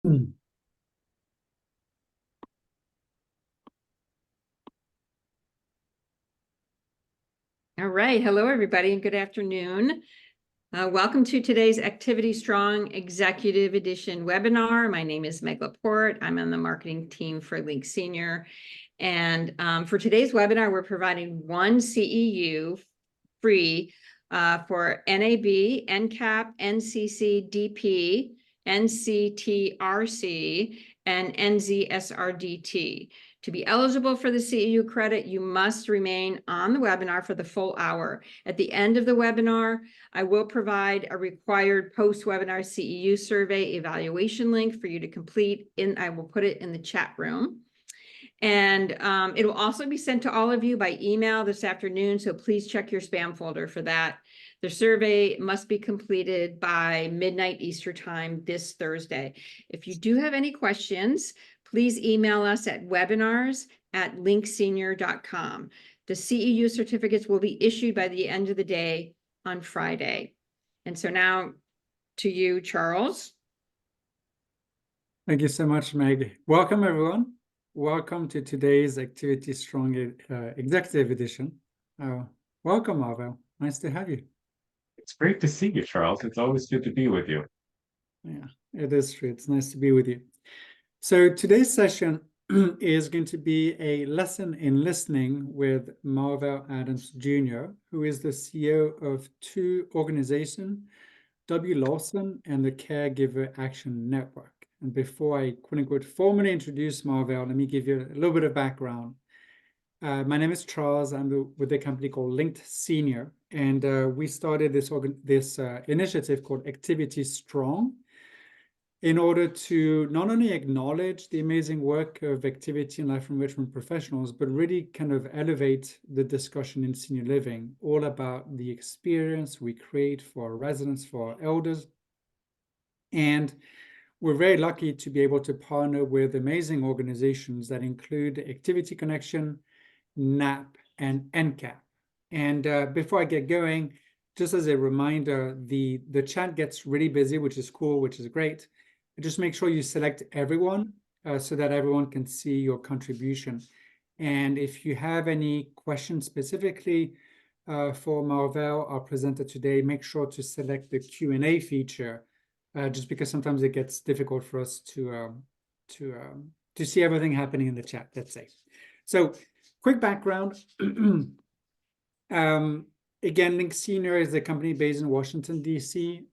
Hmm. All right. Hello, everybody, and good afternoon. Welcome to today's Activity Strong Executive Edition webinar. My name is Meg Laporte. I'm on the marketing team for Link Senior. And for today's webinar, we're providing one CEU free for NAB, NCAP, NCC, DP, NCTRC, and NZSRDT. To be eligible for the CEU credit, you must remain on the webinar for the full hour. At the end of the webinar, I will provide a required post-webinar CEU survey evaluation link for you to complete. I will put it in the chat room. And it will also be sent to all of you by email this afternoon, so please check your spam folder for that. The survey must be completed by midnight Eastern time this Thursday. If you do have any questions, please email us at webinars@linksenior.com. The CEU certificates will be issued by the end of the day on Friday. And so now to you, Charles. Thank you so much, Meg. Welcome, everyone. Welcome to today's Activity Strong Executive Edition. Welcome, Marvel. Nice to have you. It's great to see you, Charles. It's always good to be with you. Yeah, it is true. It's nice to be with you. So today's session is going to be a lesson in listening with Marvel Adams Jr., who is the CEO of two organizations, W. Lawson and the Caregiver Action Network. And before I quote unquote formally introduce Marvel, let me give you a little bit of background. My name is Charles. I'm with a company called Linked Senior, and we started this initiative called Activity Strong in order to not only acknowledge the amazing work of activity and life enrichment professionals, but really kind of elevate the discussion in senior living, all about the experience we create for our residents, for our elders. And we're very lucky to be able to partner with amazing organizations that include Activity Connection, NAP, and NCAP. And before I get going, just as a reminder, the chat gets really busy, which is cool, which is great. Just make sure you select everyone so that everyone can see your contribution. And if you have any questions specifically for Marvel, our presenter today, make sure to select the Q&A feature, just because sometimes it gets difficult for us to see everything happening in the chat, let's say. So, quick background. Again, Link Senior is a company based in Washington, D.C.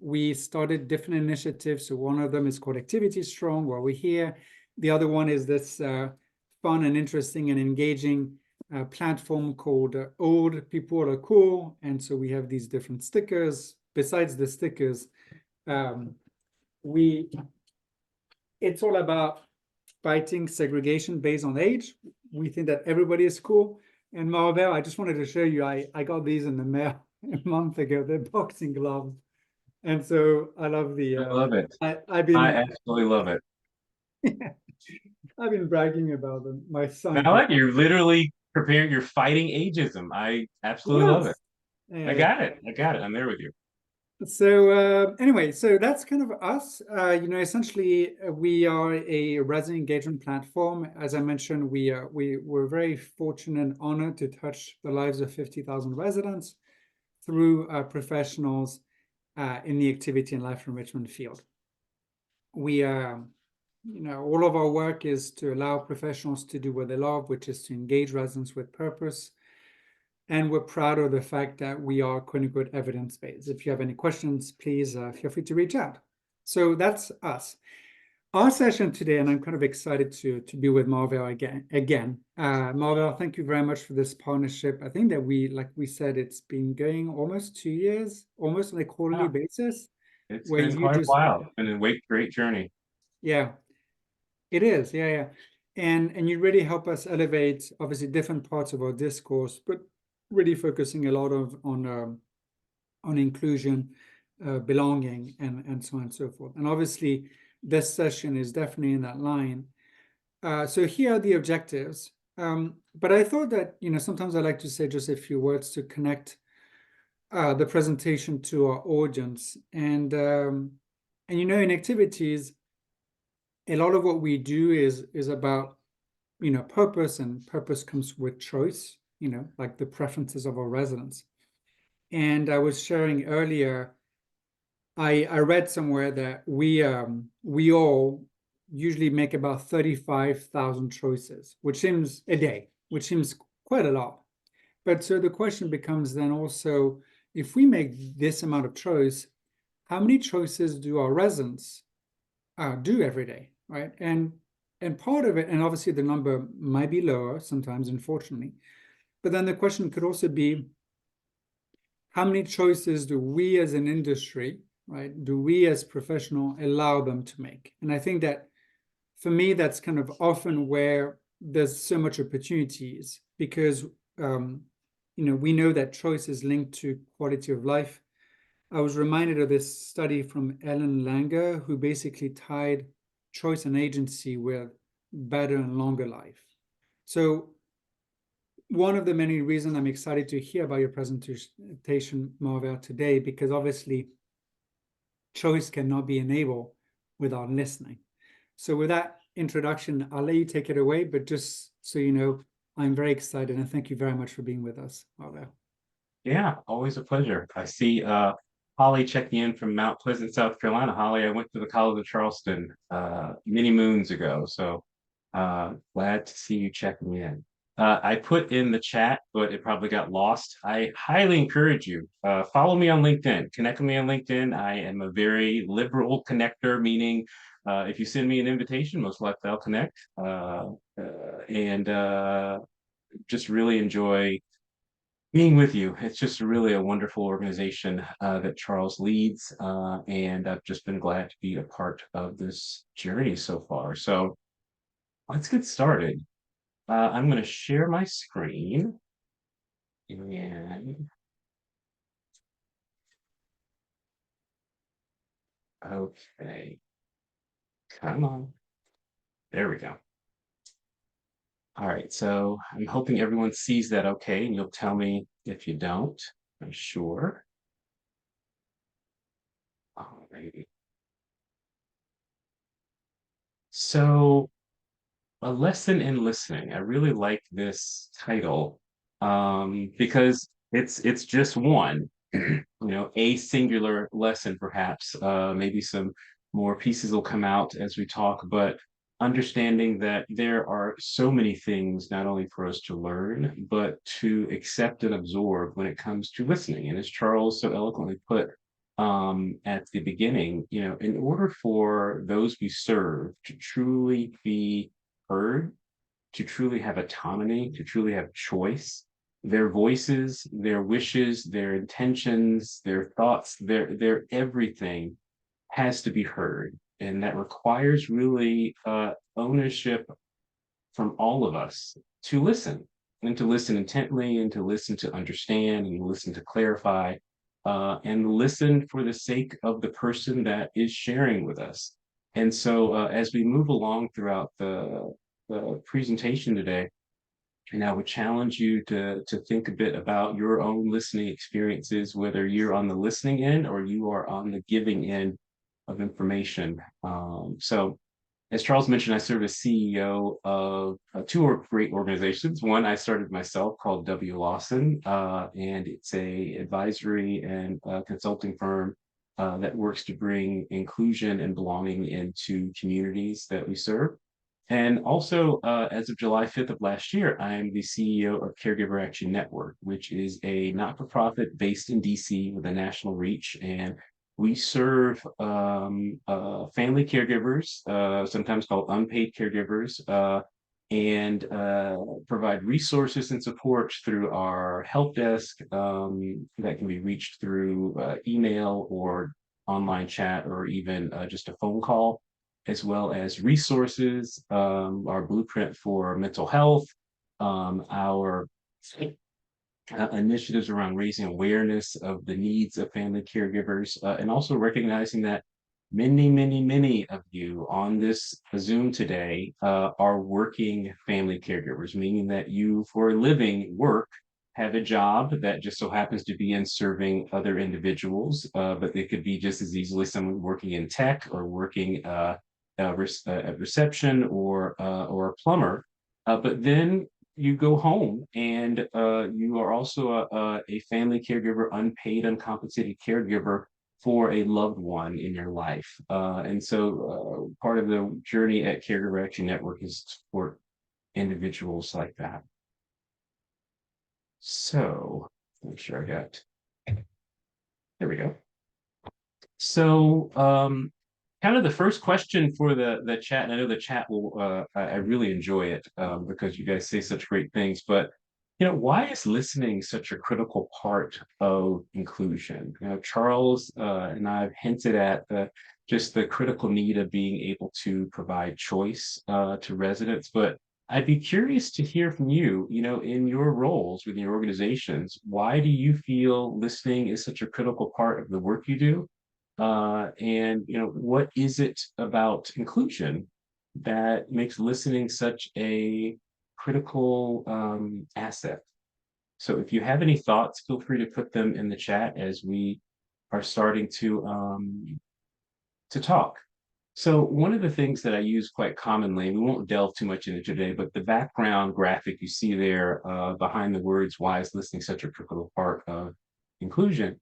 We started different initiatives. So one of them is called Activity Strong, where we're here. The other one is this fun and interesting and engaging platform called Old People Are Cool. And so we have these different stickers. Besides the stickers, it's all about fighting segregation based on age. We think that everybody is cool. And Marvel, I just wanted to show you, I got these in the mail a month ago. They're boxing gloves. And so I love the... I love it. I absolutely love it. I've been bragging about them. My son... I like you're literally preparing, you're fighting ageism. I absolutely love it. I got it. I'm there with you. So anyway, so that's kind of us. Essentially, we are a resident engagement platform. As I mentioned, we're very fortunate and honored to touch the lives of 50,000 residents through professionals in the activity and life enrichment field. We, all of our work is to allow professionals to do what they love, which is to engage residents with purpose. And we're proud of the fact that we are quote unquote evidence-based. If you have any questions, please feel free to reach out. So that's us. Our session today, and I'm kind of excited to be with Marvel again. Marvel, thank you very much for this partnership. I think that like we said, it's been going almost 2 years, almost on a quarterly basis. It's been quite a while. It's been a great journey. Yeah, it is. Yeah. And you really help us elevate, obviously, different parts of our discourse, but really focusing a lot on inclusion, belonging, and so on and so forth. And obviously, this session is definitely in that line. So here are the objectives. But I thought that, sometimes I like to say just a few words to connect the presentation to our audience. And in activities, a lot of what we do is about, purpose, and purpose comes with choice, like the preferences of our residents. And I was sharing earlier, I read somewhere that we all usually make about 35,000 choices, which seems a day, which seems quite a lot. But so the question becomes then also, if we make this amount of choice, how many choices do our residents do every day, right? And part of it, and obviously the number might be lower sometimes, unfortunately, but then the question could also be, how many choices do we as an industry, right, do we as professional allow them to make? And I think that for me, that's kind of often where there's so much opportunities, because we know that choice is linked to quality of life. I was reminded of this study from Ellen Langer, who basically tied choice and agency with better and longer life. So one of the many reasons I'm excited to hear about your presentation, Marvel, today, because obviously choice cannot be enabled without listening. So with that introduction, I'll let you take it away, but just so you know, I'm very excited, and thank you very much for being with us, Marvel. Yeah, always a pleasure. I see Holly checking in from Mount Pleasant, South Carolina. Holly, I went to the College of Charleston many moons ago, so glad to see you checking in. I put in the chat, but it probably got lost. I highly encourage you, follow me on LinkedIn, connect with me on LinkedIn. I am a very liberal connector, meaning if you send me an invitation, most likely I'll connect. And just really enjoy being with you. It's just really a wonderful organization that Charles leads, and I've just been glad to be a part of this journey so far. So let's get started. I'm going to share my screen. And okay, come on. There we go. All right, so I'm hoping everyone sees that okay, and you'll tell me if you don't. I'm sure. All right. So a lesson in listening. I really like this title because it's just one, a singular lesson, perhaps. Maybe some more pieces will come out as we talk, but understanding that there are so many things not only for us to learn, but to accept and absorb when it comes to listening. And as Charles so eloquently put at the beginning, in order for those we serve to truly be heard, to truly have autonomy, to truly have choice, their voices, their wishes, their intentions, their thoughts, their everything has to be heard. And that requires really ownership from all of us to listen, and to listen intently, and to listen to understand, and listen to clarify, and listen for the sake of the person that is sharing with us. And so as we move along throughout the presentation today, and I would challenge you to think a bit about your own listening experiences, whether you're on the listening end or you are on the giving end of information. So as Charles mentioned, I serve as CEO of two great organizations. One I started myself called W. Lawson, and it's a advisory and consulting firm that works to bring inclusion and belonging into communities that we serve. And also, as of July 5th of last year, I'm the CEO of Caregiver Action Network, which is a not-for-profit based in DC with a national reach. And we serve family caregivers, sometimes called unpaid caregivers, and provide resources and support through our help desk that can be reached through email or online chat, or even just a phone call, as well as resources, our blueprint for mental health, our initiatives around raising awareness of the needs of family caregivers, and also recognizing that many, many, many of you on this Zoom today are working family caregivers, meaning that you, for a living, have a job that just so happens to be in serving other individuals, but it could be just as easily someone working in tech or working at reception or a plumber, but then you go home and you are also a family caregiver, unpaid, uncompensated caregiver for a loved one in your life. And so part of the journey at Caregiver Action Network is to support individuals like that. So make sure I got, there we go. So kind of the first question for the chat, and I know the chat will, I really enjoy it because you guys say such great things, but why is listening such a critical part of inclusion? Charles and I've hinted at just the critical need of being able to provide choice to residents, but I'd be curious to hear from you, in your roles within your organizations, why do you feel listening is such a critical part of the work you do? And what is it about inclusion that makes listening such a critical asset? So if you have any thoughts, feel free to put them in the chat as we are starting to talk. So one of the things that I use quite commonly, and we won't delve too much into today, but the background graphic you see there behind the words, why is listening such a critical part of inclusion,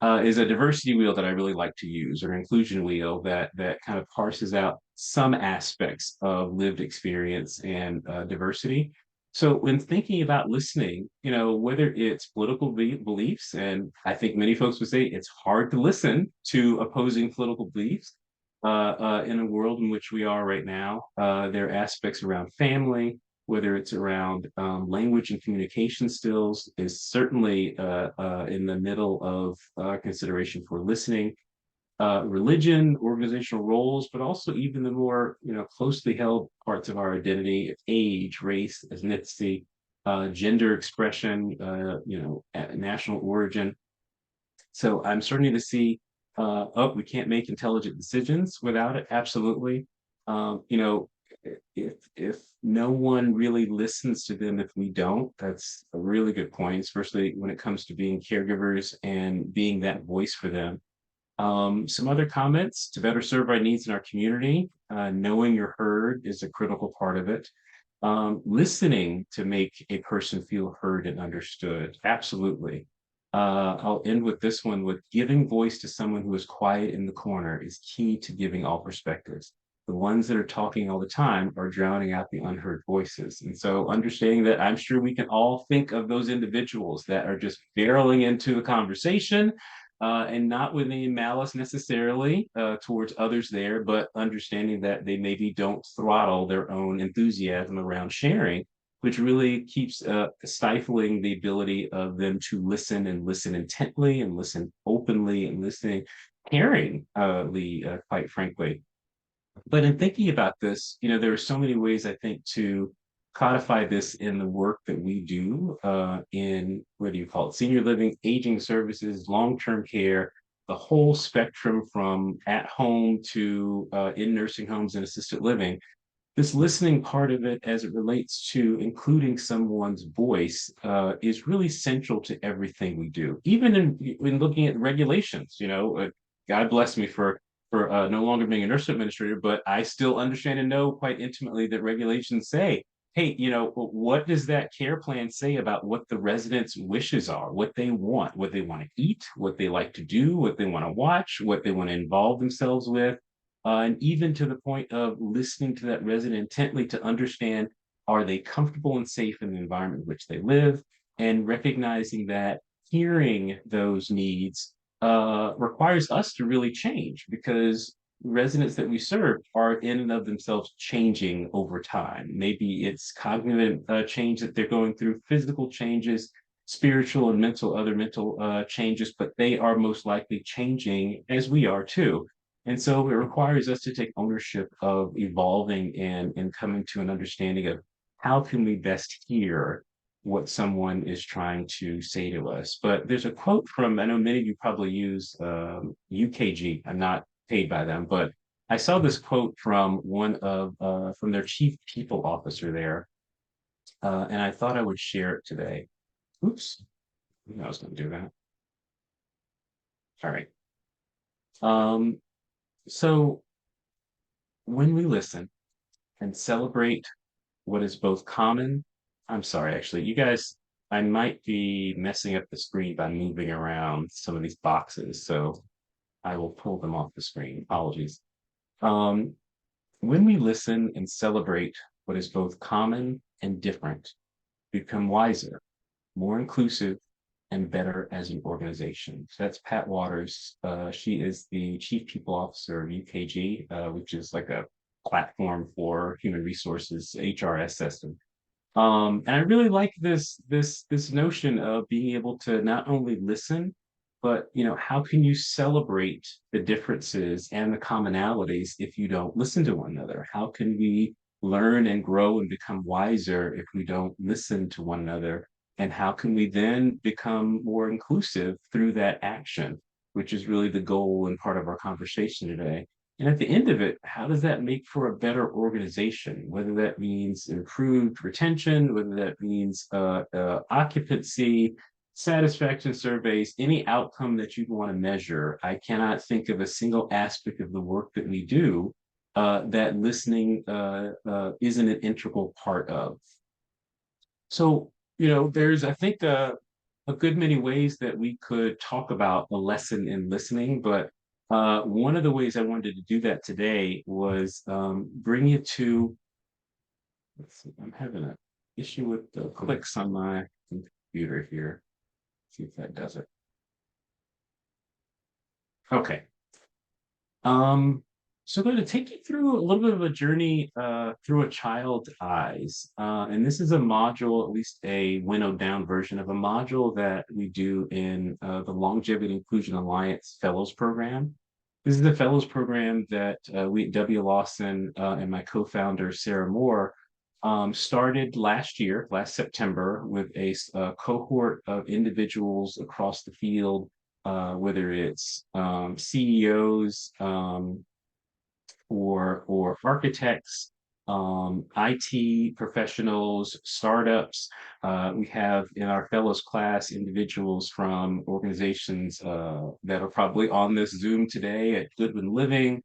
is a diversity wheel that I really like to use, or inclusion wheel that kind of parses out some aspects of lived experience and diversity. So when thinking about listening, whether it's political beliefs, and I think many folks would say it's hard to listen to opposing political beliefs, in a world in which we are right now. There are aspects around family, whether it's around language and communication skills, is certainly in the middle of consideration for listening. Religion, organizational roles, but also even the more closely held parts of our identity: age, race, ethnicity, gender expression, national origin. So I'm starting to see, we can't make intelligent decisions without it. Absolutely. If no one really listens to them, if we don't, that's a really good point, especially when it comes to being caregivers and being that voice for them. Some other comments: to better serve our needs in our community, knowing you're heard is a critical part of it. Listening to make a person feel heard and understood. Absolutely. I'll end with this one: with giving voice to someone who is quiet in the corner is key to giving all perspectives. The ones that are talking all the time are drowning out the unheard voices. And so understanding that, I'm sure we can all think of those individuals that are just barreling into the conversation, and not with any malice necessarily towards others there, but understanding that they maybe don't throttle their own enthusiasm around sharing, which really keeps stifling the ability of them to listen, and listen intently, and listen openly, and listening caringly, quite frankly. But in thinking about this, there are so many ways, I think, to codify this in the work that we do in, what do you call it, senior living, aging services, long-term care, the whole spectrum from at home to in nursing homes and assisted living. This listening part of it, as it relates to including someone's voice, is really central to everything we do. Even in looking at regulations, God bless me for no longer being a nurse administrator, but I still understand and know quite intimately that regulations say, hey, what does that care plan say about what the residents' wishes are, what they want to eat, what they like to do, what they want to watch, what they want to involve themselves with, and even to the point of listening to that resident intently to understand, are they comfortable and safe in the environment in which they live, and recognizing that hearing those needs requires us to really change, because residents that we serve are in and of themselves changing over time. Maybe it's cognitive change that they're going through, physical changes, spiritual and other mental changes, but they are most likely changing as we are too. And so it requires us to take ownership of evolving and coming to an understanding of how can we best hear what someone is trying to say to us. But there's a quote from, I know many of you probably use UKG. I'm not paid by them, but I saw this quote from from their chief people officer there, and I thought I would share it today. Oops, I was going to do that. All right. So when we listen and celebrate what is both common. I'm sorry, actually, you guys, I might be messing up the screen by moving around some of these boxes, so I will pull them off the screen. Apologies. Um, when we listen and celebrate what is both common and different, we become wiser, more inclusive, and better as an organization. So that's Pat Waters. She is the Chief People Officer of UKG, which is like a platform for human resources HRS system. And I really like this notion of being able to not only listen, but how can you celebrate the differences and the commonalities if you don't listen to one another? How can we learn and grow and become wiser if we don't listen to one another? And how can we then become more inclusive through that action, which is really the goal and part of our conversation today. And at the end of it, how does that make for a better organization? Whether that means improved retention, whether that means occupancy, satisfaction surveys, any outcome that you want to measure. I cannot think of a single aspect of the work that we do that listening isn't an integral part of. So, there's, I think, a good many ways that we could talk about a lesson in listening, but one of the ways I wanted to do that today was bring you to, let's see, I'm having an issue with the clicks on my computer here. See if that does it. Okay. Um, so I'm going to take you through a little bit of a journey through a child's eyes. And this is a module, at least a winnowed down version of a module that we do in the Longevity Inclusion Alliance Fellows Program. This is the Fellows Program that we at W. Lawson and my co-founder, Sarah Moore, started last September, with a cohort of individuals across the field, whether it's CEOs or architects, IT professionals, startups. We have in our fellows class individuals from organizations that are probably on this Zoom today at Goodwin Living,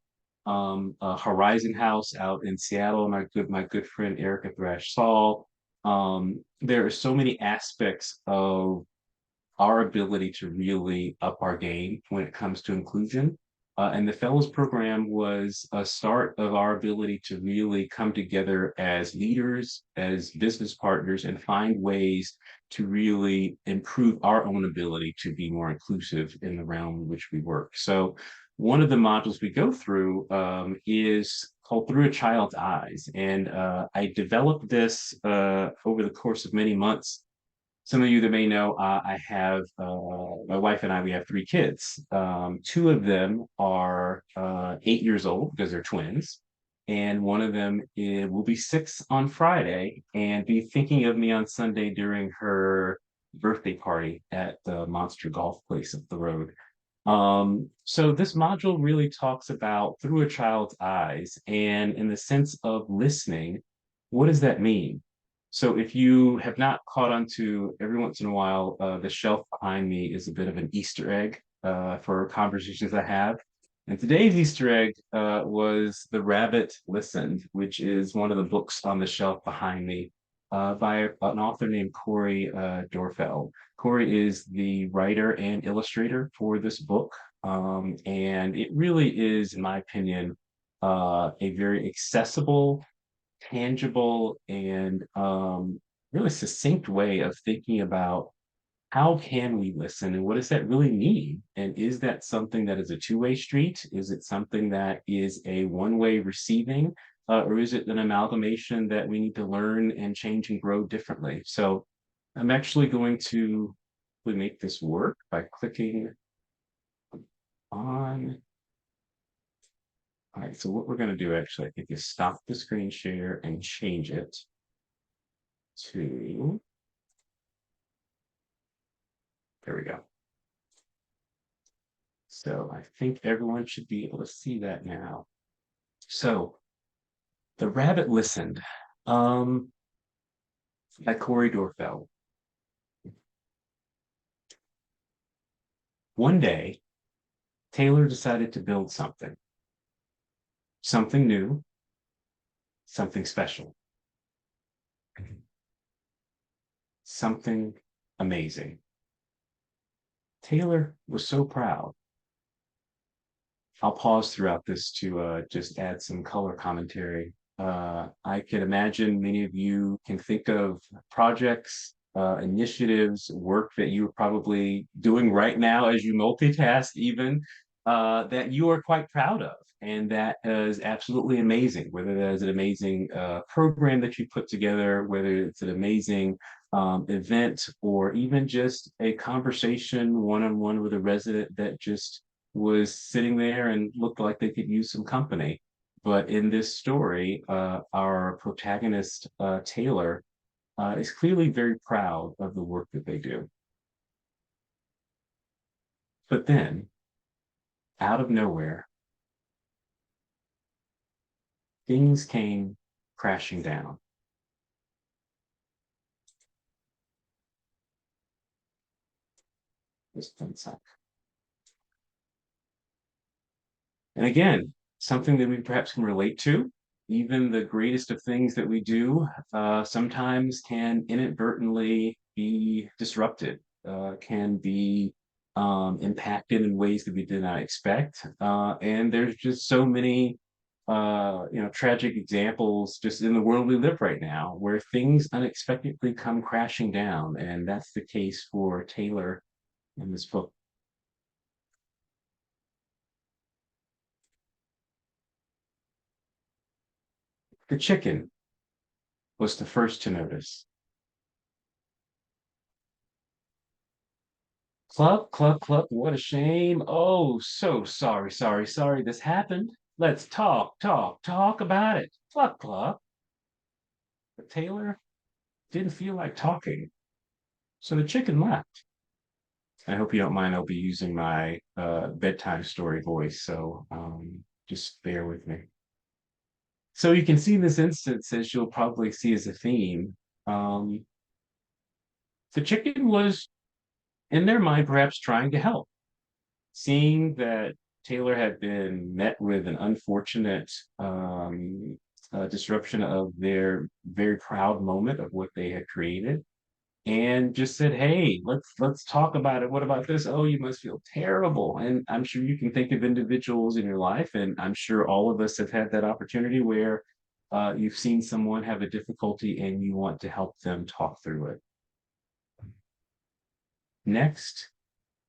Horizon House out in Seattle, my good friend Erica Thrash Saul. There are so many aspects of our ability to really up our game when it comes to inclusion. And the Fellows Program was a start of our ability to really come together as leaders, as business partners, and find ways to really improve our own ability to be more inclusive in the realm in which we work. So one of the modules we go through is called Through a Child's Eyes. And I developed this over the course of many months. Some of you that may know, I have my wife and I, we have 3 kids. Two of them are 8 years old because they're twins. And one of them will be 6 on Friday and be thinking of me on Sunday during her birthday party at the Monster Golf place up the road. So this module really talks about through a child's eyes, and in the sense of listening, what does that mean? So if you have not caught on to, every once in a while, the shelf behind me is a bit of an Easter egg for conversations I have. And today's Easter egg was The Rabbit Listened, which is one of the books on the shelf behind me by an author named Corey Dorfeld. Corey is the writer and illustrator for this book. And it really is, in my opinion, a very accessible, tangible, and really succinct way of thinking about how can we listen and what does that really mean? And is that something that is a two-way street? Is it something that is a one-way receiving? Or is it an amalgamation that we need to learn and change and grow differently? So I'm actually going to make this work by clicking on. All right, so what we're going to do actually, I think, is stop the screen share and change it to, there we go. So I think everyone should be able to see that now. So The Rabbit Listened, by Corey Dorfeld. One day, Taylor decided to build something new, something special, something amazing. Taylor was so proud. I'll pause throughout this to just add some color commentary. I can imagine many of you can think of projects, initiatives, work that you're probably doing right now as you multitask, even that you are quite proud of. And that is absolutely amazing, whether that is an amazing program that you put together, whether it's an amazing event, or even just a conversation one-on-one with a resident that just was sitting there and looked like they could use some company. But in this story, our protagonist, Taylor, is clearly very proud of the work that they do. But then, out of nowhere, things came crashing down. Just one sec. And again, something that we perhaps can relate to. Even the greatest of things that we do sometimes can inadvertently be disrupted, can be impacted in ways that we did not expect. And there's just so many tragic examples just in the world we live right now where things unexpectedly come crashing down. And that's the case for Taylor in this book. The chicken was the first to notice. Cluck, cluck, cluck, what a shame. Oh, so sorry this happened. Let's talk about it. Cluck, cluck. But Taylor didn't feel like talking, so the chicken left. I hope you don't mind, I'll be using my bedtime story voice, so just bear with me. So you can see this instance, as you'll probably see as a theme. Um, the chicken was, in their mind, perhaps trying to help, seeing that Taylor had been met with an unfortunate disruption of their very proud moment of what they had created, and just said, "Hey, let's talk about it. What about this? Oh, you must feel terrible." And I'm sure you can think of individuals in your life, and I'm sure all of us have had that opportunity where you've seen someone have a difficulty and you want to help them talk through it. Next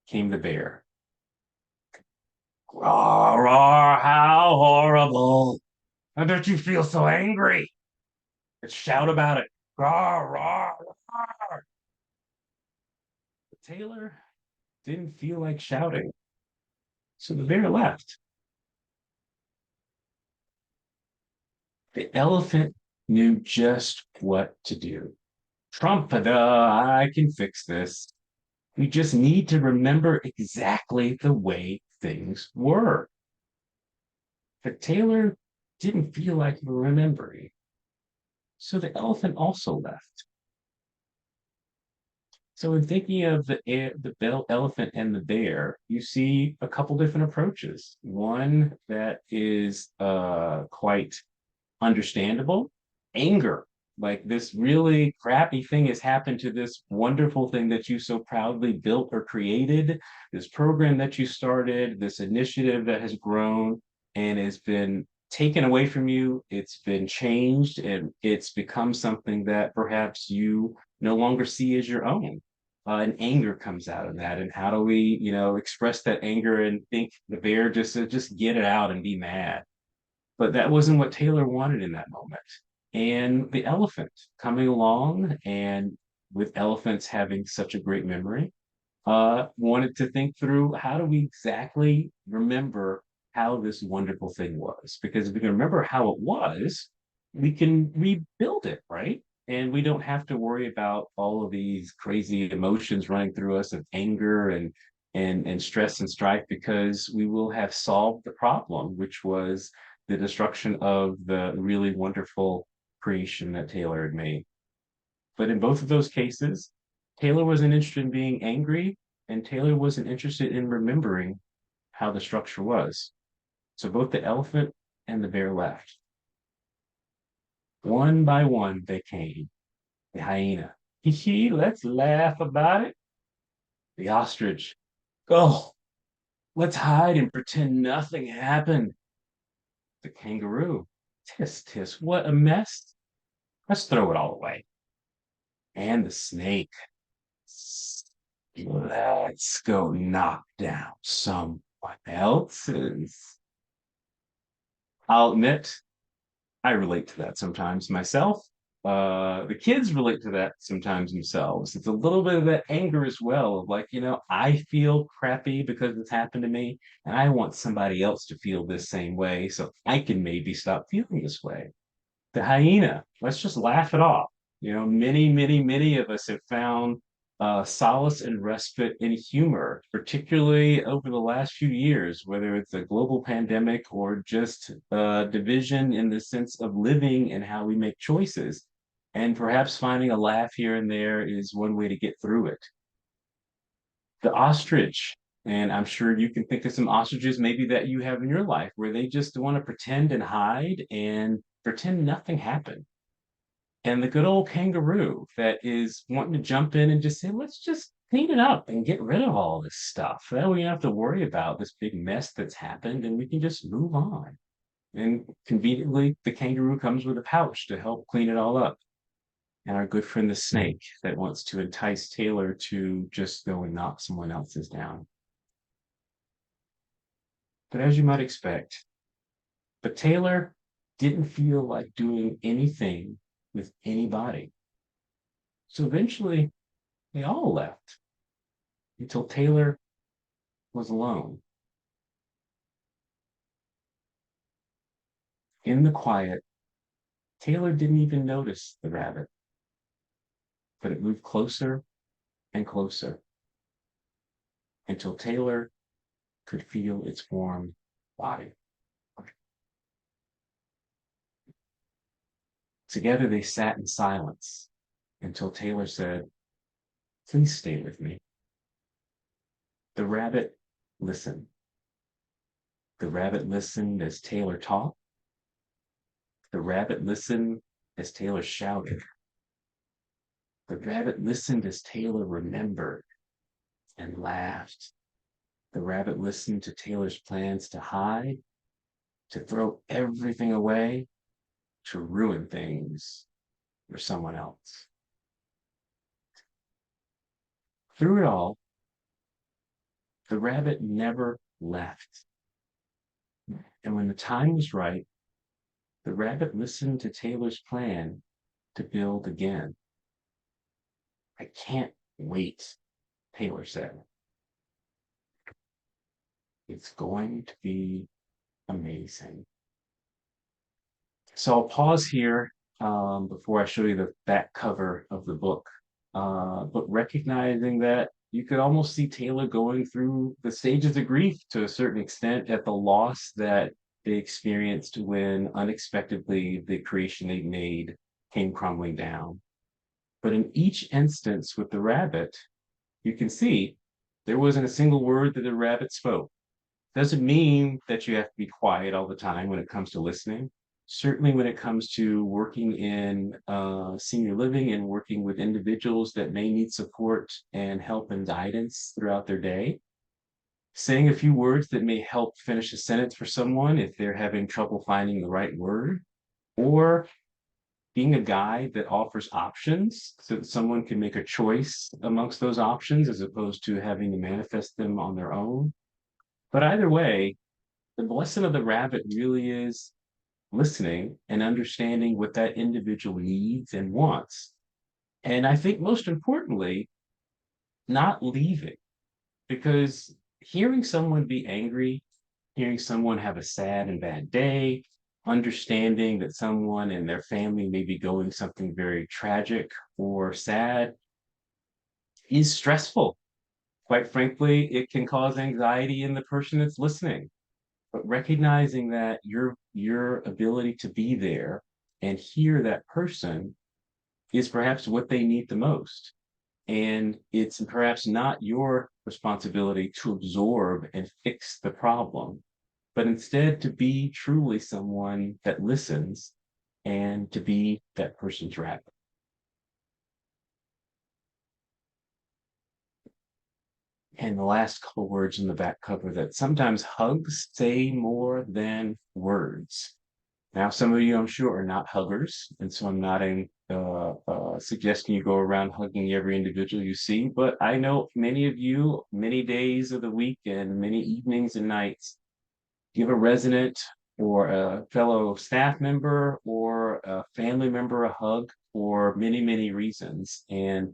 came the bear. Raw, raw, how horrible. And don't you feel so angry? Let's shout about it. Raw, raw, raw. But Taylor didn't feel like shouting, so the bear left. The elephant knew just what to do. Trumpada, I can fix this. We just need to remember exactly the way things were. But Taylor didn't feel like remembering, so the elephant also left. So in thinking of the elephant and the bear, you see a couple different approaches. One that is quite understandable, anger. Like, this really crappy thing has happened to this wonderful thing that you so proudly built or created, this program that you started, this initiative that has grown and has been taken away from you. It's been changed and it's become something that perhaps you no longer see as your own. And anger comes out of that. And how do we, express that anger and think the bear just get it out and be mad? But that wasn't what Taylor wanted in that moment. And the elephant coming along, and with elephants having such a great memory, wanted to think through, how do we exactly remember how this wonderful thing was? Because if we can remember how it was, we can rebuild it, right? And we don't have to worry about all of these crazy emotions running through us of anger and stress and strife, because we will have solved the problem, which was the destruction of the really wonderful creation that Taylor had made. But in both of those cases, Taylor wasn't interested in being angry, and Taylor wasn't interested in remembering how the structure was. So both the elephant and the bear left. One by one they came. The hyena, hee hee, let's laugh about it. The ostrich, oh, let's hide and pretend nothing happened. The kangaroo, tisk tisk, what a mess. Let's throw it all away. And the snake, let's go knock down someone else's. I'll admit, I relate to that sometimes myself. The kids relate to that sometimes themselves. It's a little bit of that anger as well, of like, I feel crappy because it's happened to me, and I want somebody else to feel this same way so I can maybe stop feeling this way. The hyena, let's just laugh it off. Many of us have found solace and respite in humor, particularly over the last few years, whether it's a global pandemic or just division in the sense of living and how we make choices. And perhaps finding a laugh here and there is one way to get through it. The ostrich, and I'm sure you can think of some ostriches maybe that you have in your life where they just want to pretend and hide and pretend nothing happened. And the good old kangaroo that is wanting to jump in and just say, let's just clean it up and get rid of all this stuff. That way we don't have to worry about this big mess that's happened and we can just move on. And conveniently, the kangaroo comes with a pouch to help clean it all up. And our good friend the snake that wants to entice Taylor to just go and knock someone else's down. But as you might expect, but Taylor didn't feel like doing anything with anybody. So eventually, they all left until Taylor was alone. In the quiet, Taylor didn't even notice the rabbit, but it moved closer and closer until Taylor could feel its warm body. Together they sat in silence until Taylor said, "Please stay with me." The rabbit listened. The rabbit listened as Taylor talked. The rabbit listened as Taylor shouted. The rabbit listened as Taylor remembered and laughed. The rabbit listened to Taylor's plans to hide, to throw everything away, to ruin things for someone else. Through it all, the rabbit never left. And when the time was right, the rabbit listened to Taylor's plan to build again. "I can't wait," Taylor said. "It's going to be amazing." So I'll pause here before I show you the back cover of the book, but recognizing that you could almost see Taylor going through the stages of grief to a certain extent at the loss that they experienced when unexpectedly the creation they made came crumbling down. But in each instance with the rabbit, you can see there wasn't a single word that the rabbit spoke. Doesn't mean that you have to be quiet all the time when it comes to listening. Certainly when it comes to working in senior living and working with individuals that may need support and help and guidance throughout their day, saying a few words that may help finish a sentence for someone if they're having trouble finding the right word, or being a guide that offers options so that someone can make a choice amongst those options as opposed to having to manifest them on their own. But either way, the lesson of the rabbit really is listening and understanding what that individual needs and wants. And I think most importantly, not leaving, because hearing someone be angry, hearing someone have a sad and bad day, understanding that someone and their family may be going something very tragic or sad is stressful. Quite frankly, it can cause anxiety in the person that's listening. But recognizing that your ability to be there and hear that person is perhaps what they need the most. And it's perhaps not your responsibility to absorb and fix the problem, but instead to be truly someone that listens and to be that person's rabbit. And the last couple words in the back cover that sometimes hugs say more than words. Now, some of you, I'm sure, are not huggers, and so I'm not suggesting you go around hugging every individual you see. But I know many of you, many days of the week and many evenings and nights, give a resident or a fellow staff member or a family member a hug for many, many reasons. And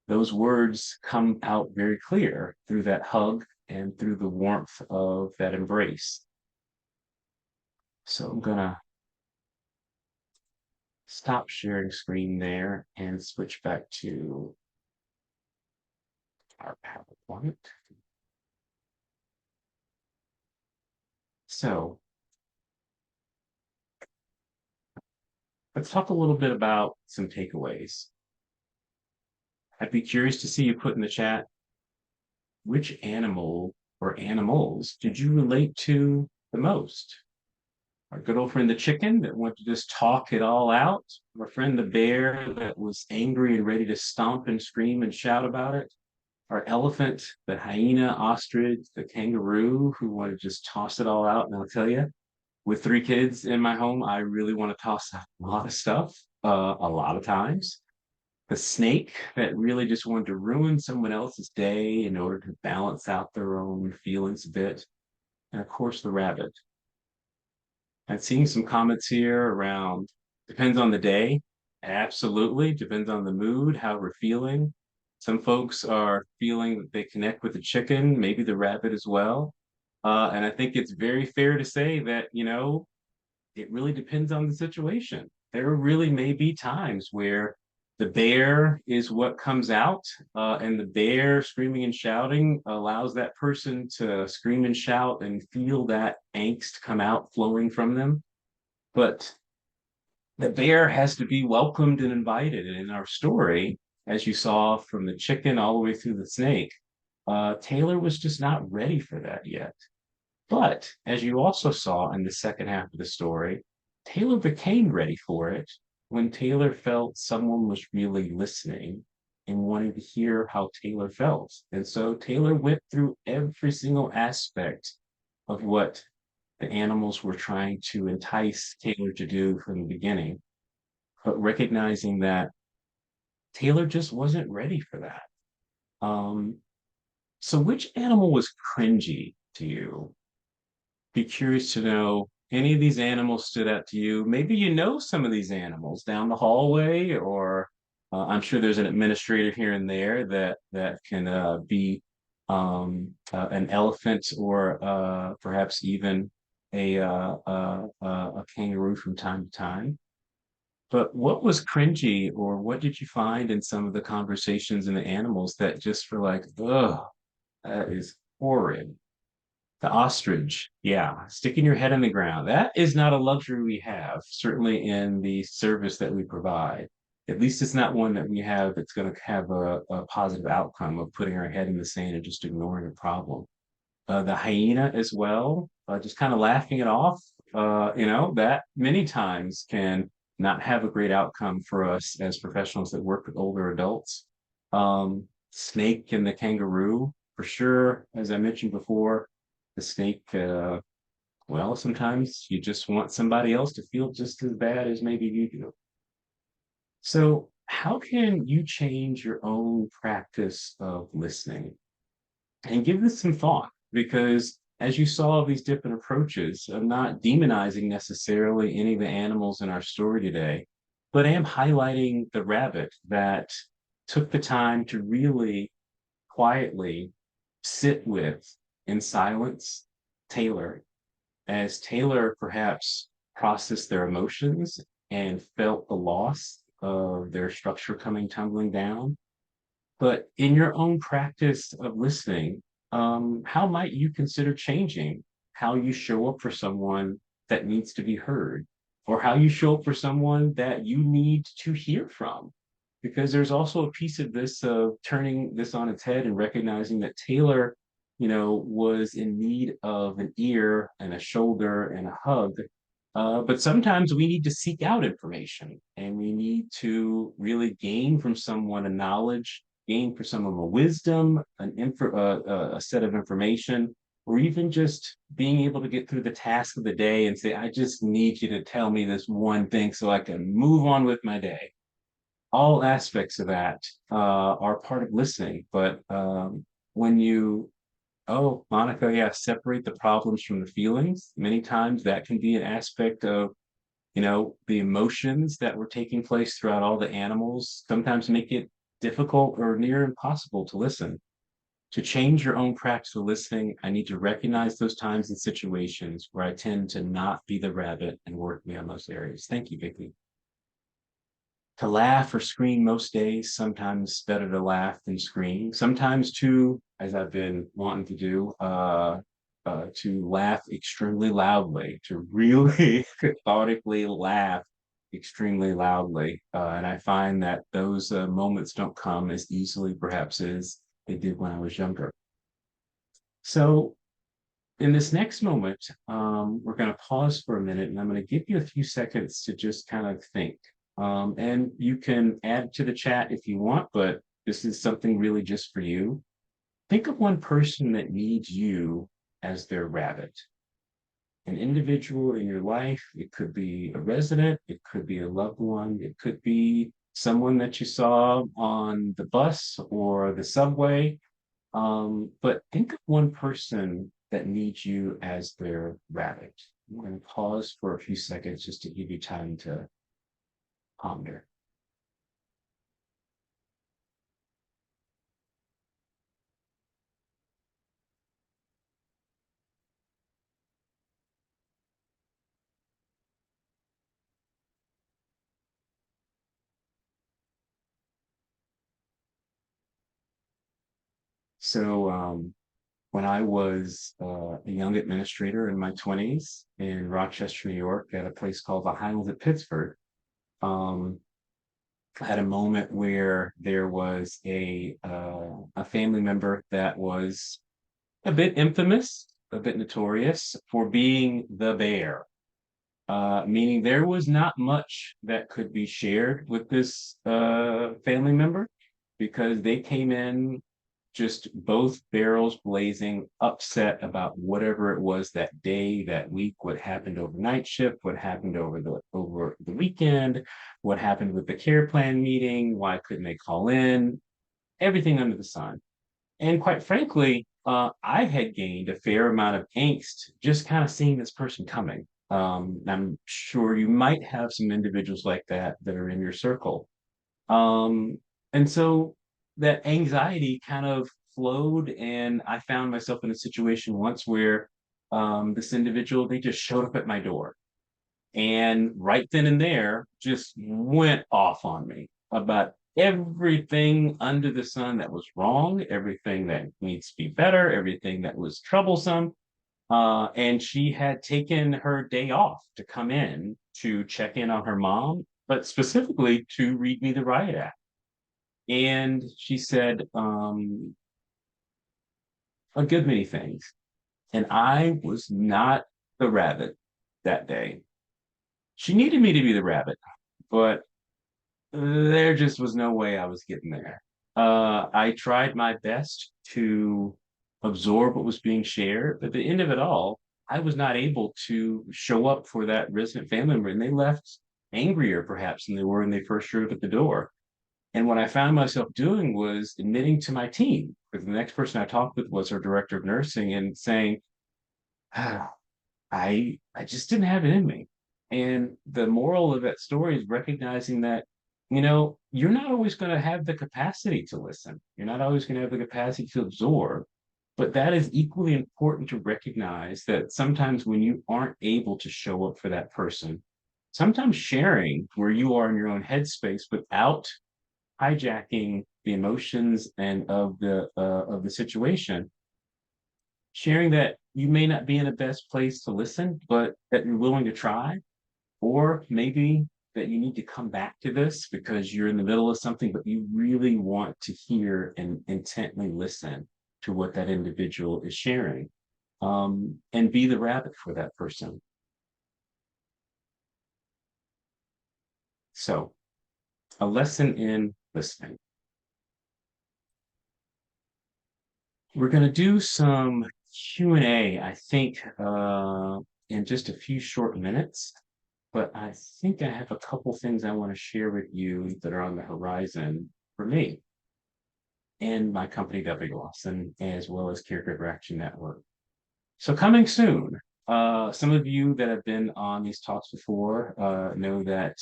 those words come out very clear through that hug and through the warmth of that embrace. So I'm gonna stop sharing screen there and switch back to our PowerPoint. So let's talk a little bit about some takeaways. I'd be curious to see you put in the chat, which animal or animals did you relate to the most? Our good old friend the chicken that wanted to just talk it all out, our friend the bear that was angry and ready to stomp and scream and shout about it, our elephant, the hyena, ostrich, the kangaroo who wanted to just toss it all out. And I'll tell you, with 3 kids in my home, I really want to toss out a lot of stuff, a lot of times. The snake that really just wanted to ruin someone else's day in order to balance out their own feelings a bit. And of course, the rabbit. I'm seeing some comments here around depends on the day. Absolutely. Depends on the mood, how we're feeling. Some folks are feeling that they connect with the chicken, maybe the rabbit as well. And I think it's very fair to say that, it really depends on the situation. There really may be times where the bear is what comes out, and the bear screaming and shouting allows that person to scream and shout and feel that angst come out flowing from them. But the bear has to be welcomed and invited. And in our story, as you saw from the chicken all the way through the snake, Taylor was just not ready for that yet. But as you also saw in the second half of the story, Taylor became ready for it when Taylor felt someone was really listening and wanting to hear how Taylor felt. And so Taylor went through every single aspect of what the animals were trying to entice Taylor to do from the beginning, but recognizing that Taylor just wasn't ready for that. So which animal was cringy to you? Be curious to know any of these animals stood out to you. Maybe you know some of these animals down the hallway, or I'm sure there's an administrator here and there that can be an elephant or perhaps even a kangaroo from time to time. But what was cringy, or what did you find in some of the conversations in the animals that just were like, ugh, that is horrid? The ostrich, yeah, sticking your head in the ground. That is not a luxury we have, certainly in the service that we provide. At least it's not one that we have that's going to have a positive outcome of putting our head in the sand and just ignoring a problem. The hyena as well, just kind of laughing it off, that many times can not have a great outcome for us as professionals that work with older adults. Snake and the kangaroo, for sure, as I mentioned before, the snake, well, sometimes you just want somebody else to feel just as bad as maybe you do. So, how can you change your own practice of listening? And give this some thought, because as you saw these different approaches, I'm not demonizing necessarily any of the animals in our story today, but I am highlighting the rabbit that took the time to really quietly sit with in silence Taylor, as Taylor perhaps processed their emotions and felt the loss of their structure coming tumbling down. But in your own practice of listening, how might you consider changing how you show up for someone that needs to be heard, or how you show up for someone that you need to hear from? Because there's also a piece of this of turning this on its head and recognizing that Taylor, was in need of an ear and a shoulder and a hug, But sometimes we need to seek out information, and we need to really gain from someone a knowledge, gain from someone a wisdom, a set of information, or even just being able to get through the task of the day and say, I just need you to tell me this one thing so I can move on with my day. All aspects of that are part of listening. But when you Oh, Monica, yeah, separate the problems from the feelings. Many times that can be an aspect of, the emotions that were taking place throughout all the animals, sometimes make it difficult or near impossible to listen. To change your own practice of listening, I need to recognize those times and situations where I tend to not be the rabbit and work me on those areas. Thank you, Vicky. To laugh or scream most days, sometimes better to laugh than scream. Sometimes too, as I've been wanting to do, to laugh extremely loudly, to really cathartically laugh extremely loudly. And I find that those moments don't come as easily, perhaps, as they did when I was younger. So in this next moment, we're going to pause for a minute and I'm going to give you a few seconds to just kind of think. And you can add to the chat if you want, but this is something really just for you. Think of one person that needs you as their rabbit, an individual in your life. It could be a resident, it could be a loved one, it could be someone that you saw on the bus or the subway. But think of one person that needs you as their rabbit. I'm going to pause for a few seconds just to give you time to ponder. So, when I was a young administrator in my 20s in Rochester, New York, at a place called the Highlands at Pittsburgh, um, I had a moment where there was a family member that was a bit infamous, a bit notorious for being the bear. Meaning there was not much that could be shared with this family member because they came in just both barrels blazing, upset about whatever it was that day, that week, what happened overnight shift, what happened over the weekend, what happened with the care plan meeting, why couldn't they call in, everything under the sun. And quite frankly, I had gained a fair amount of angst just kind of seeing this person coming. I'm sure you might have some individuals like that are in your circle. Um, and so that anxiety kind of flowed, and I found myself in a situation once where this individual, they just showed up at my door and right then and there just went off on me about everything under the sun that was wrong, everything that needs to be better, everything that was troublesome. And she had taken her day off to come in to check in on her mom, but specifically to read me the riot act. And she said a good many things. And I was not the rabbit that day. She needed me to be the rabbit, but there just was no way I was getting there. I tried my best to absorb what was being shared, but at the end of it all, I was not able to show up for that resident family member, and they left angrier perhaps than they were when they first showed up at the door. And what I found myself doing was admitting to my team, because the next person I talked with was our director of nursing, and saying, ah, I just didn't have it in me. And the moral of that story is recognizing that, you're not always going to have the capacity to listen. You're not always going to have the capacity to absorb. But that is equally important to recognize that sometimes when you aren't able to show up for that person, sometimes sharing where you are in your own headspace without hijacking the emotions and of the situation, sharing that you may not be in the best place to listen, but that you're willing to try, or maybe that you need to come back to this because you're in the middle of something, but you really want to hear and intently listen to what that individual is sharing, and be the rabbit for that person. So, a lesson in listening. We're going to do some Q&A, I think, in just a few short minutes. But I think I have a couple things I want to share with you that are on the horizon for me and my company, W. Lawson, as well as Caregiver Action Network. So coming soon, some of you that have been on these talks before know that,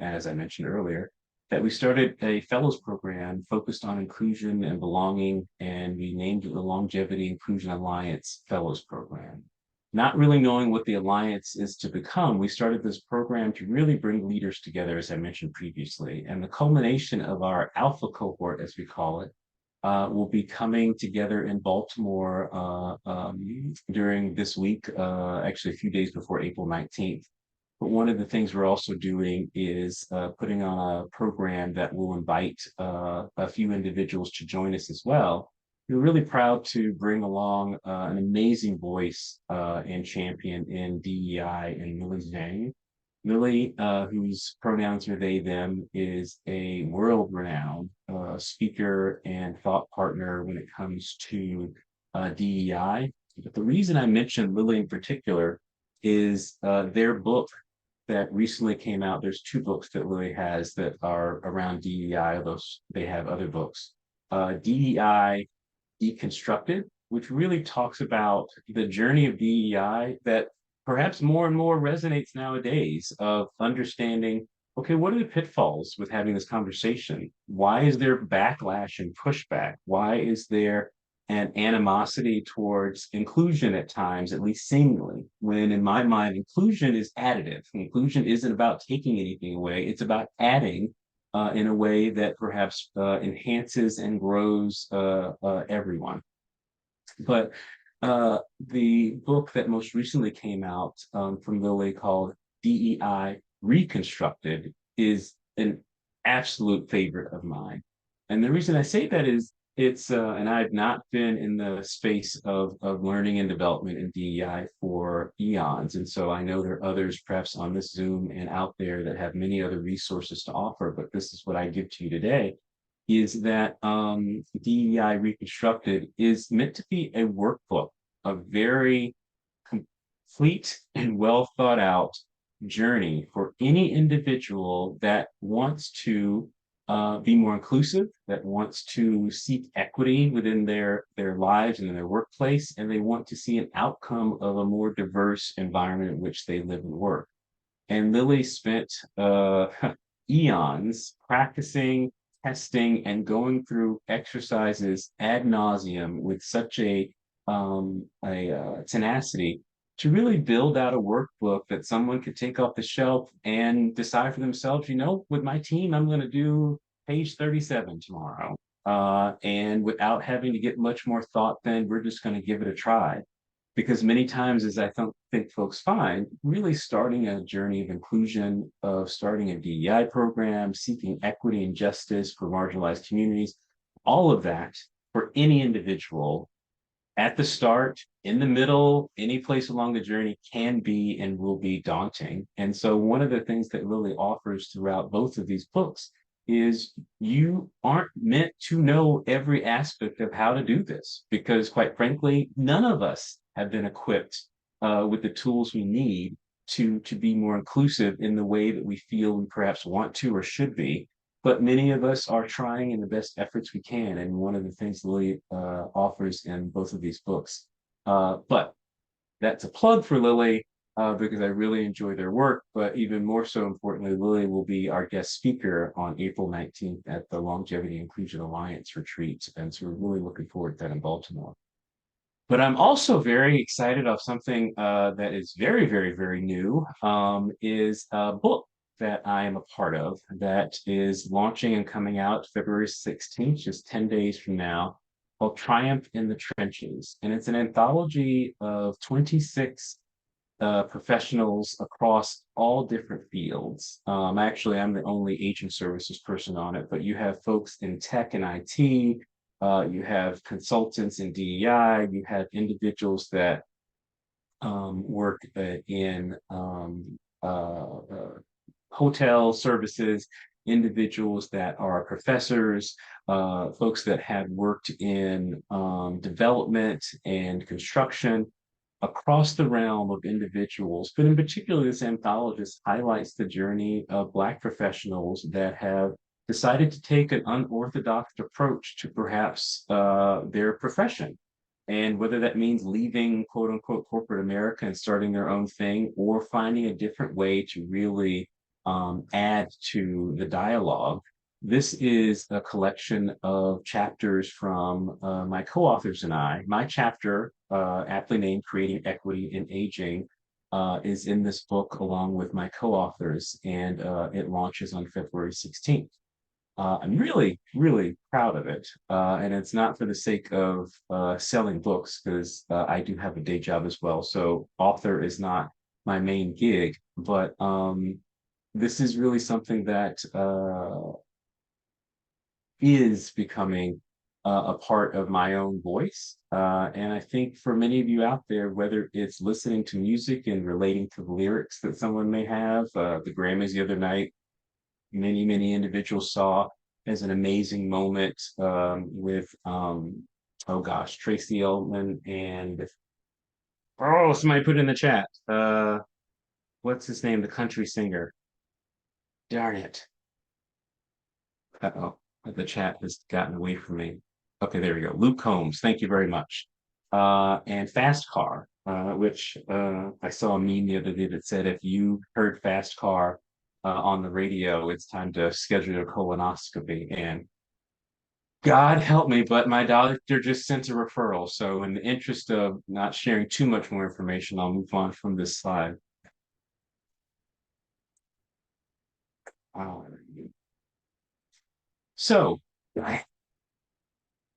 as I mentioned earlier, that we started a fellows program focused on inclusion and belonging, and we named it the Longevity Inclusion Alliance Fellows Program. Not really knowing what the alliance is to become, we started this program to really bring leaders together, as I mentioned previously. And the culmination of our alpha cohort, as we call it, will be coming together in Baltimore during this week, actually a few days before April 19th. But one of the things we're also doing is putting on a program that will invite a few individuals to join us as well. We're really proud to bring along an amazing voice and champion in DEI and Millie Zhang. Millie, whose pronouns are they, them, is a world-renowned speaker and thought partner when it comes to DEI. But the reason I mentioned Lily in particular is their book that recently came out. There's two books that Lily has that are around DEI, although they have other books. DEI Deconstructed, which really talks about the journey of DEI that perhaps more and more resonates nowadays of understanding, okay, what are the pitfalls with having this conversation? Why is there backlash and pushback? Why is there an animosity towards inclusion at times, at least seemingly, when in my mind, inclusion is additive. Inclusion isn't about taking anything away, it's about adding in a way that perhaps enhances and grows everyone. But the book that most recently came out from Lilly called DEI Reconstructed is an absolute favorite of mine. And the reason I say that is it's, and I've not been in the space of learning and development in DEI for eons. And so I know there are others perhaps on this Zoom and out there that have many other resources to offer, but this is what I give to you today, is that DEI Reconstructed is meant to be a workbook, a very complete and well thought out journey for any individual that wants to be more inclusive, that wants to seek equity within their lives and in their workplace, and they want to see an outcome of a more diverse environment in which they live and work. And Lily spent eons practicing, testing, and going through exercises ad nauseum with such a tenacity to really build out a workbook that someone could take off the shelf and decide for themselves, you know, with my team, I'm going to do page 37 tomorrow. And without having to get much more thought, then we're just going to give it a try. Because many times, as I think folks find, really starting a journey of inclusion, of starting a DEI program, seeking equity and justice for marginalized communities, all of that for any individual at the start, in the middle, any place along the journey can be and will be daunting. And so one of the things that Lily offers throughout both of these books is you aren't meant to know every aspect of how to do this, because quite frankly, none of us have been equipped with the tools we need to be more inclusive in the way that we feel we perhaps want to or should be. But many of us are trying in the best efforts we can. And one of the things Lily offers in both of these books. But that's a plug for Lily because I really enjoy their work. But even more so importantly, Lily will be our guest speaker on April 19th at the Longevity Inclusion Alliance retreat. And so we're really looking forward to that in Baltimore. But I'm also very excited of something that is very, very, very new, is a book that I am a part of that is launching and coming out February 16th, just 10 days from now, called Triumph in the Trenches. And it's an anthology of 26 professionals across all different fields. Actually, I'm the only aging services person on it, but you have folks in tech and IT, you have consultants in DEI, you have individuals that work in hotel services, individuals that are professors, folks that had worked in development and construction across the realm of individuals. But in particular, this anthologist highlights the journey of Black professionals that have decided to take an unorthodox approach to perhaps their profession. And whether that means leaving quote unquote corporate America and starting their own thing, or finding a different way to really add to the dialogue. This is a collection of chapters from my co-authors and I. My chapter, aptly named Creating Equity in Aging, is in this book along with my co-authors, and it launches on February 16th. I'm really, really proud of it. And it's not for the sake of selling books, because I do have a day job as well. So author is not my main gig, but this is really something that is becoming a part of my own voice. And I think for many of you out there, whether it's listening to music and relating to the lyrics that someone may have, the Grammys the other night, many individuals saw as an amazing moment with, oh gosh, Tracy Ullman and, oh, somebody put in the chat. What's his name? The country singer. Darn it. Uh-oh, the chat has gotten away from me. Okay, there we go. Luke Combs, thank you very much. And Fast Car, which I saw a meme the other day that said if you heard Fast Car on the radio, it's time to schedule a colonoscopy. And God help me, but my doctor just sent a referral. So in the interest of not sharing too much more information, I'll move on from this slide. So,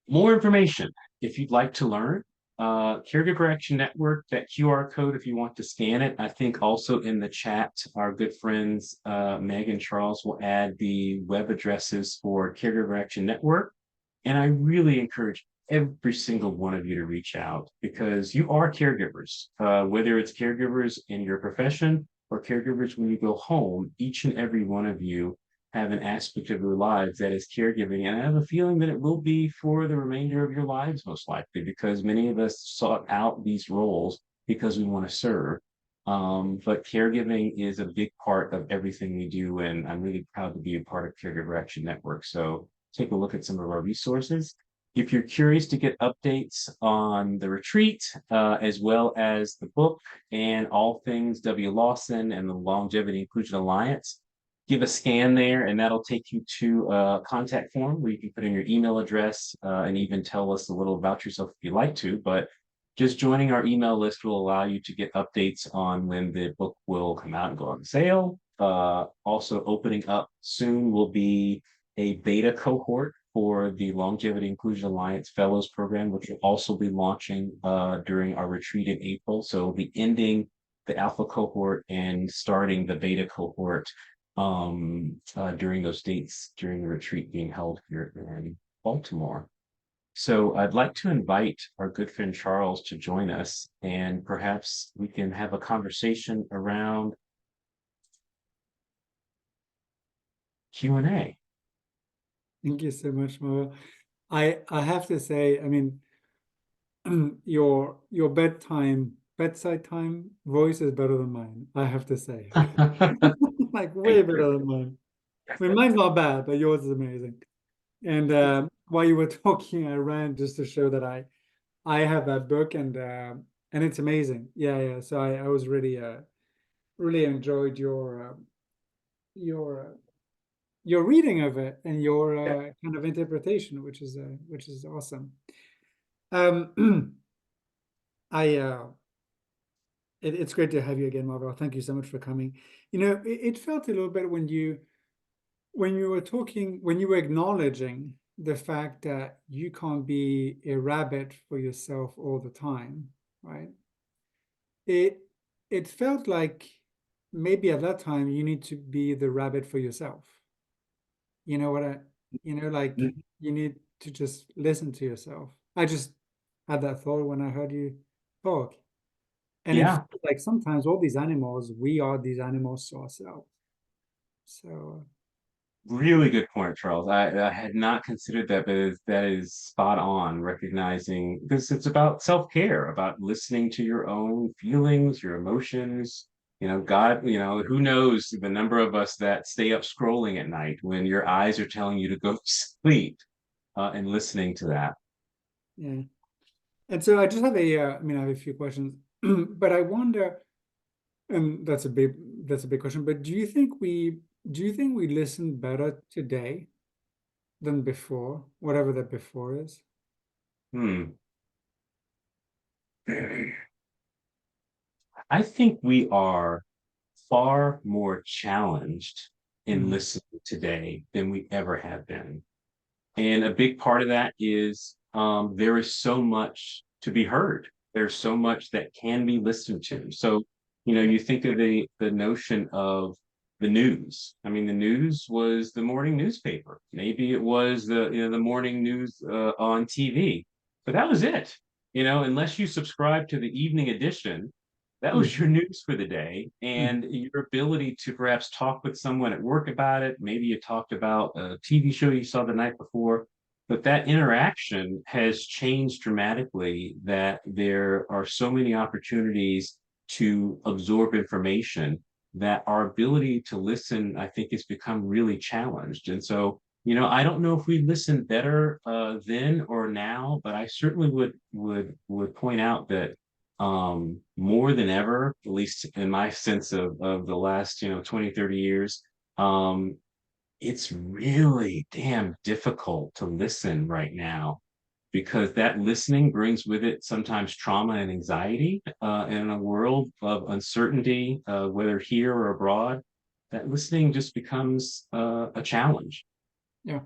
more information if you'd like to learn. Caregiver Action Network, that QR code if you want to scan it. I think also in the chat, our good friends Meg and Charles will add the web addresses for Caregiver Action Network. And I really encourage every single one of you to reach out, because you are caregivers, whether it's caregivers in your profession or caregivers when you go home. Each and every one of you have an aspect of your lives that is caregiving. And I have a feeling that it will be for the remainder of your lives, most likely, because many of us sought out these roles because we want to serve. But caregiving is a big part of everything we do. And I'm really proud to be a part of Caregiver Action Network. So take a look at some of our resources. If you're curious to get updates on the retreat, as well as the book and all things W. Lawson and the Longevity Inclusion Alliance, give a scan there, and that'll take you to a contact form where you can put in your email address and even tell us a little about yourself if you'd like to. But just joining our email list will allow you to get updates on when the book will come out and go on sale. Also opening up soon will be a beta cohort for the Longevity Inclusion Alliance Fellows Program, which will also be launching during our retreat in April. So we'll be ending the alpha cohort and starting the beta cohort during those dates, during the retreat being held here in Baltimore. So I'd like to invite our good friend Charles to join us, and perhaps we can have a conversation around Q&A. Thank you so much, Mo. I have to say, I mean, your bedside time voice is better than mine, I have to say. Like way better than mine. I mean, mine's not bad, but yours is amazing. And while you were talking, I ran just to show that I have that book, and it's amazing. Yeah. So I was really really enjoyed your reading of it and your kind of interpretation, which is awesome. It's great to have you again, Marvel. Thank you so much for coming. You know, it felt a little bit when you were talking, when you were acknowledging the fact that you can't be a rabbit for yourself all the time, right? It felt like maybe at that time you need to be the rabbit for yourself. You know what like you need to just listen to yourself. I just had that thought when I heard you talk. And it Yeah. feels like sometimes all these animals, we are these animals to ourselves. So Really good point, Charles. I had not considered that, but that is spot on, recognizing because it's about self-care, about listening to your own feelings, your emotions. God, who knows the number of us that stay up scrolling at night when your eyes are telling you to go to sleep, and listening to that. yeah. And so I just have I mean, I have a few questions, but I wonder, and that's a big question, but do you think we listen better today than before, whatever that before is? Hmm. I think we are far more challenged in Mm, listening today than we ever have been. And a big part of that is there is so much to be heard. There's so much that can be listened to. So, yeah. you think of the notion of the news. I mean, the news was the morning newspaper. Maybe it was the morning news on TV, but that was it. Unless you subscribe to the evening edition, that was Mm, your news for the day, mm, and your ability to perhaps talk with someone at work about it. Maybe you talked about a TV show you saw the night before, but that interaction has changed dramatically, that there are so many opportunities to absorb information that our ability to listen, I think, has become really challenged. And so, I don't know if we listen better then or now, but I certainly would point out that more than ever, at least in my sense of the last 20, 30 years, um it's really damn difficult to listen right now, because that listening brings with it sometimes trauma and anxiety, in a world of uncertainty, whether here or abroad. That listening just becomes a challenge. yeah.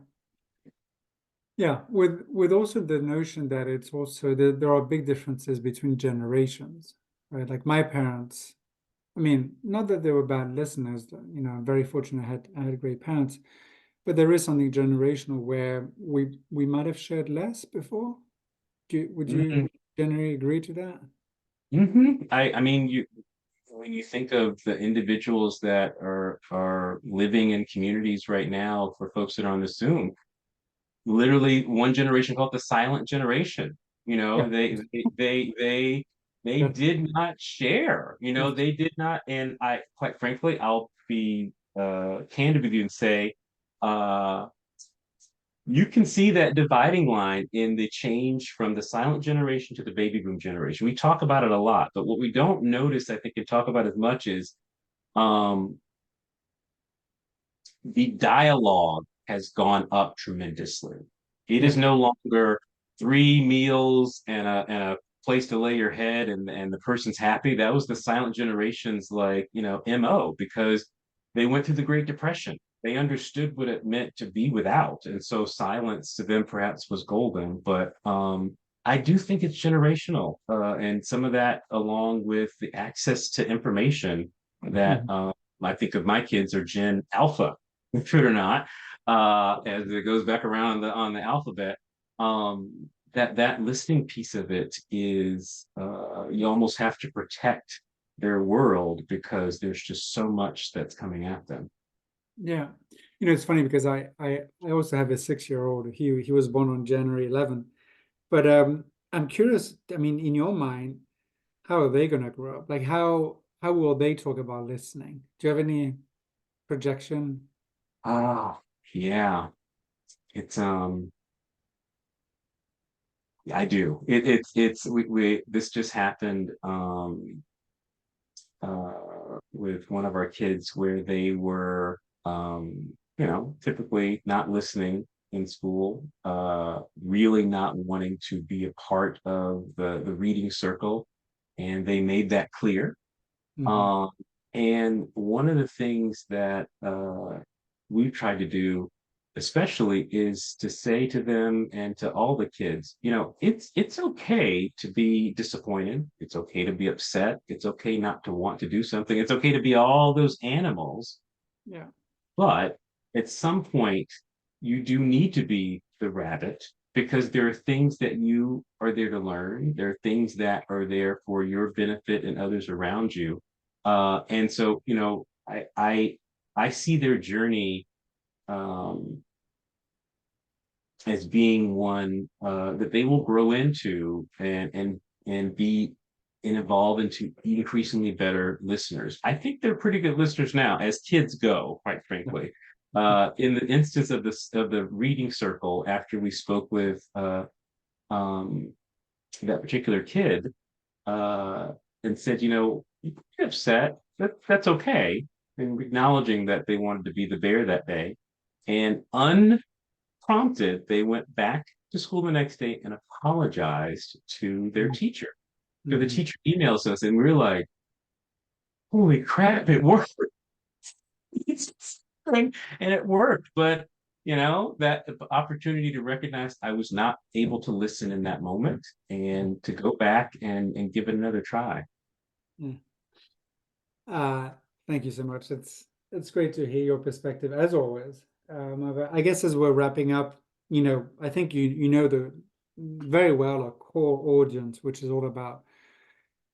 Yeah, with also the notion that it's also that there are big differences between generations, right? Like my parents, I mean, not that they were bad listeners, I'm very fortunate I had great parents, but there is something generational where we might have shared less before. Would Hmm. you generally agree to that? I mean, when you think of the individuals that are living in communities right now, for folks that are on Zoom, literally one generation called the silent generation. You Yeah, know, they that, did not share. that's They did not. And I, quite frankly, I'll be candid with you and say, uh, you can see that dividing line in the change from the silent generation to the baby boom generation. We talk about it a lot, but what we don't notice, I think, and talk about as much is um, the dialogue has gone up tremendously. It yeah. is no longer three meals and a place to lay your head and the person's happy. That was the silent generation's, like, MO, because they went through the Great Depression. They understood what it meant to be without. And so silence to them perhaps was golden. But I do think it's generational. And some of that, along with the access to information that Mhm. I think of my kids, are Gen Alpha, true or not, as it goes back around on the alphabet. That listening piece of it is, you almost have to protect their world because there's just so much that's coming at them. Yeah. It's funny because I also have a 6-year-old. He was born on January 11th. But I'm curious, I mean, in your mind, how are they gonna grow up? Like how will they talk about listening? Do you have any projection? Ah, yeah, it's I do. It's we this just happened with one of our kids, where they were, typically not listening in school, really not wanting to be a part of the reading circle, and they made that clear. Hmm. Um, and one of the things that we've tried to do, especially, is to say to them and to all the kids, it's okay to be disappointed. It's okay to be upset. It's okay not to want to do something. It's okay to be all those animals. Yeah. But at some point, you do need to be the rabbit, because there are things that you are there to learn. There are things that are there for your benefit and others around you. And so, I I see their journey as being one that they will grow into and be and evolve into increasingly better listeners. I think they're pretty good listeners now, as kids go, quite frankly. In the instance of the reading circle, after we spoke with um, that particular kid, and said, you can be upset. That's okay. And acknowledging that they wanted to be the bear that day. And unprompted, they went back to school the next day and apologized to their teacher. So the teacher emails us, and we are like, holy crap, it worked. and it worked. But that opportunity to recognize I was not able to listen in that moment and to go back and give it another try. Yeah. Thank you so much. It's great to hear your perspective as always. I guess as we're wrapping up, I think you know the very well our core audience, which is all about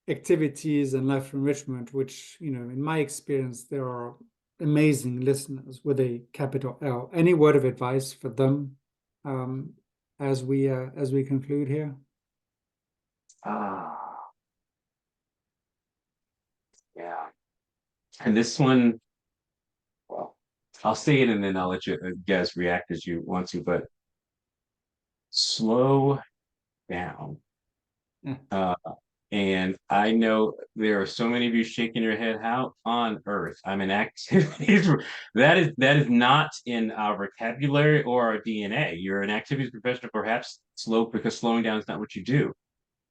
activities and life enrichment, which, in my experience, there are amazing listeners with a capital L. Any word of advice for them as we conclude here? Yeah. And this one, well, I'll say it and then I'll let you guys react as you want to, but slow down. Yeah. And I know there are so many of you shaking your head. How on earth? I'm in activities. That is not in our vocabulary or our DNA. You're an activities professional, perhaps slow because slowing down is not what you do.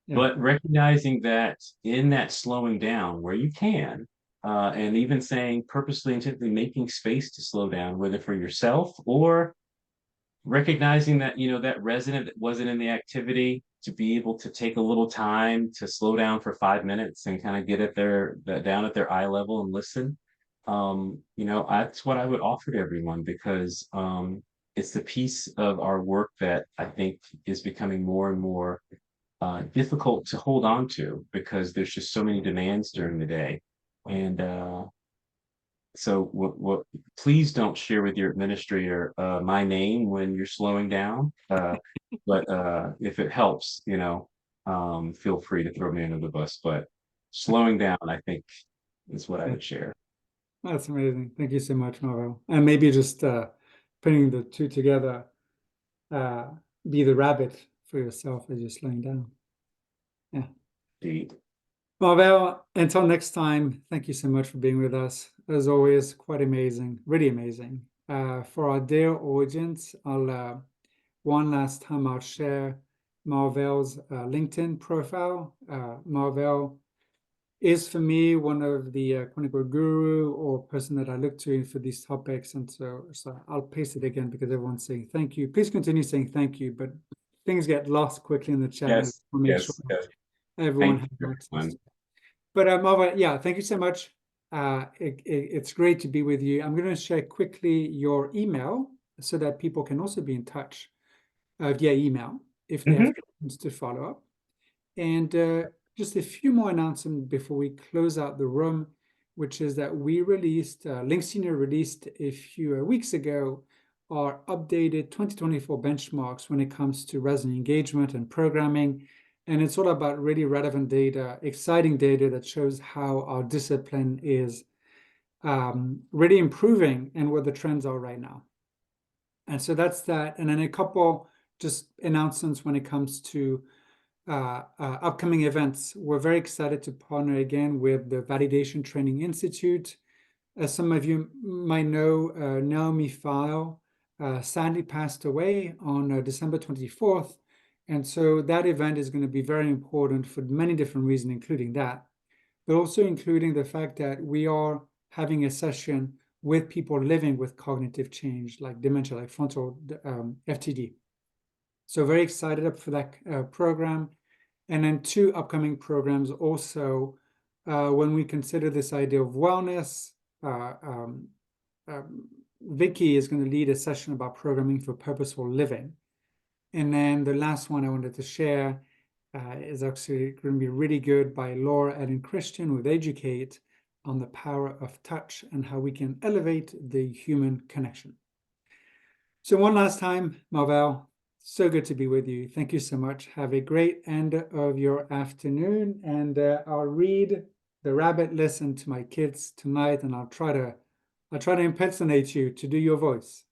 Yeah. But recognizing that in that slowing down where you can, and even saying purposely, intentionally making space to slow down, whether for yourself or recognizing that that resident that wasn't in the activity to be able to take a little time to slow down for 5 minutes and kind of get at down at their eye level and listen. That's what I would offer to everyone, because it's the piece of our work that I think is becoming more and more difficult to hold on to, because there's just so many demands during the day. And so please don't share with your administrator my name when you're slowing down. But if it helps, feel free to throw me under the bus. But slowing down, I think, is what I would share. That's amazing. Thank you so much, Marvel. And maybe just putting the two together, be the rabbit for yourself as you're slowing down. Yeah. Indeed. Marvel, until next time, thank you so much for being with us. As always, quite amazing, really amazing. For our dear audience, one last time I'll share Marvel's LinkedIn profile. Marvel is for me one of the clinical guru or person that I look to for these topics. And so I'll paste it again because everyone's saying thank you. Please continue saying thank you, but things get lost quickly in the chat. Yes, I'll make sure everyone has access. But Marva, yeah, thank you so much. It's great to be with you. I'm going to share quickly your email so that people can also be in touch via email if they have questions to follow up. And just a few more announcements before we close out the room, which is that we released, Link Senior released a few weeks ago, our updated 2024 benchmarks when it comes to resident engagement and programming. And it's all about really relevant data, exciting data that shows how our discipline is really improving and what the trends are right now. And so that's that. And then a couple just announcements when it comes to upcoming events. We're very excited to partner again with the Validation Training Institute. As some of you might know, Naomi File sadly passed away on December 24th. And so that event is going to be very important for many different reasons, including that, but also including the fact that we are having a session with people living with cognitive change, like dementia, like frontal FTD. So very excited for that program. And then two upcoming programs also, when we consider this idea of wellness, Vicky is going to lead a session about programming for purposeful living. And then the last one I wanted to share is actually going to be really good by Laura Ellen Christian with Educate on the power of touch and how we can elevate the human connection. So one last time, Marvel, so good to be with you. Thank you so much. Have a great end of your afternoon, and I'll read The Rabbit Listen to my kids tonight, and I'll try to impersonate you to do your voice.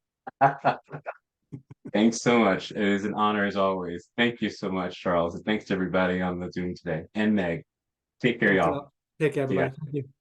Thanks so much. It is an honor as always. Thank you so much, Charles. And thanks to everybody on the Zoom today. And Meg. Take care, Thanks a y'all. lot. Take care. See ya. Bye-bye. Thank you.